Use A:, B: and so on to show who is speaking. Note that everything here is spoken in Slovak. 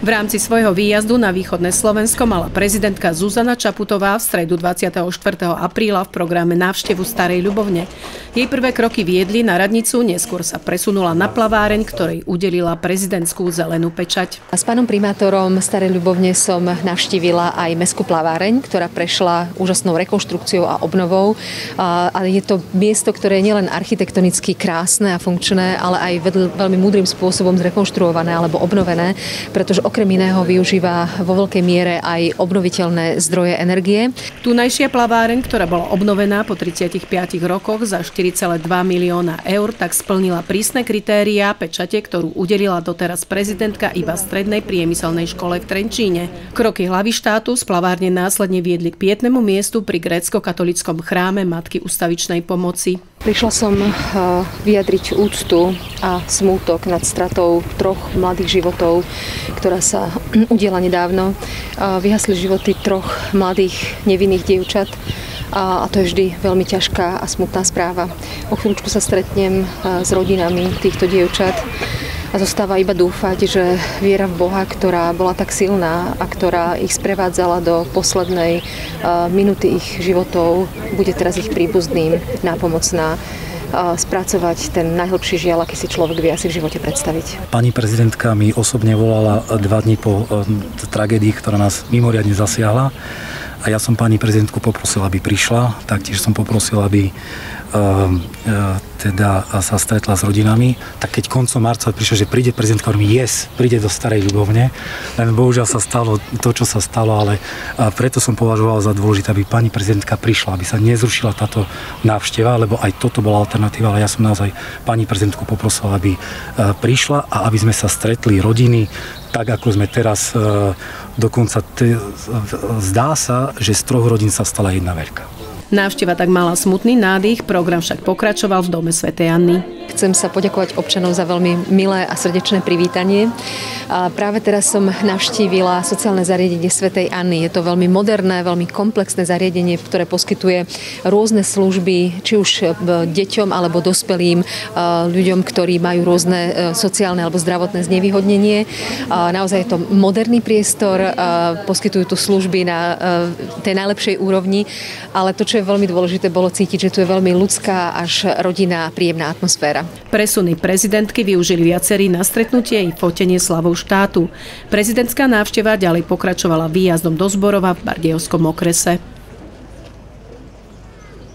A: V rámci svojho výjazdu na východné Slovensko mala prezidentka Zuzana Čaputová v stredu 24. apríla v programe návštevu Starej Ľubovne. Jej prvé kroky viedli na radnicu, neskôr sa presunula na plaváreň, ktorej udelila prezidentskú zelenú pečať.
B: S pánom primátorom Starej Ľubovne som navštívila aj mestskú plaváreň, ktorá prešla úžasnou rekonštrukciou a obnovou. A je to miesto, ktoré je nielen architektonicky krásne a funkčné, ale aj veľmi múdrym spôsobom zrekonštruované alebo obnovené, pretože okrem iného využíva vo veľkej miere aj obnoviteľné zdroje energie.
A: Tunajšia plaváreň, ktorá bola obnovená po 35 rokoch za 4,2 milióna eur, tak splnila prísne kritériá pečate, ktorú udelila doteraz prezidentka iba Strednej priemyselnej škole v Trenčíne. Kroky hlavy štátu z plavárne následne viedli k pietnemu miestu pri grécko-katolíckom chráme Matky Ustavičnej pomoci.
B: Prišla som vyjadriť úctu a smútok nad stratou 3 mladých životov, ktorá sa udiala nedávno. Vyhasli životy 3 mladých nevinných dievčat a to je vždy veľmi ťažká a smutná správa. O chvíľučku sa stretnem s rodinami týchto dievčat a zostáva iba dúfať, že viera v Boha, ktorá bola tak silná a ktorá ich sprevádzala do poslednej minúty ich životov, bude teraz ich príbuzným nápomocná spracovať ten najhlbší žiaľ, aký si človek vie asi v živote predstaviť.
C: Pani prezidentka mi osobne volala 2 dní po tragédii, ktorá nás mimoriadne zasiahla. A ja som pani prezidentku poprosil, aby prišla. Taktiež som poprosil, aby teda sa stretla s rodinami. Tak keď koncom marca prišlo, že príde prezidentka, hovorím, príde do Starej Ľubovne. Len bohužiaľ sa stalo to, čo sa stalo, ale preto som považoval za dôležité, aby pani prezidentka prišla, aby sa nezrušila táto návšteva, lebo aj toto bola alternatíva, ale ja som naozaj pani prezidentku poprosil, aby prišla a aby sme sa stretli rodiny, tak ako sme teraz, dokonca zdá sa, že z 3 rodín sa stala jedna veľká.
A: Návšteva tak mala smutný nádych, program však pokračoval v dome svätej Anny.
B: Chcem sa poďakovať občanom za veľmi milé a srdečné privítanie. A práve teraz som navštívila sociálne zariadenie svätej Anny. Je to veľmi moderné, veľmi komplexné zariadenie, ktoré poskytuje rôzne služby, či už deťom alebo dospelým ľuďom, ktorí majú rôzne sociálne alebo zdravotné znevýhodnenie. Naozaj je to moderný priestor, poskytujú tu služby na tej najlepšej úrovni, ale to, čo je veľmi dôležité, bolo cítiť, že tu je veľmi ľudská až rodinná a príjemná atmosféra.
A: Presuny prezidentky využili viacerí na stretnutie i fotenie slavou štátu. Prezidentská návšteva ďalej pokračovala výjazdom do Zborova v Bardejovskom okrese.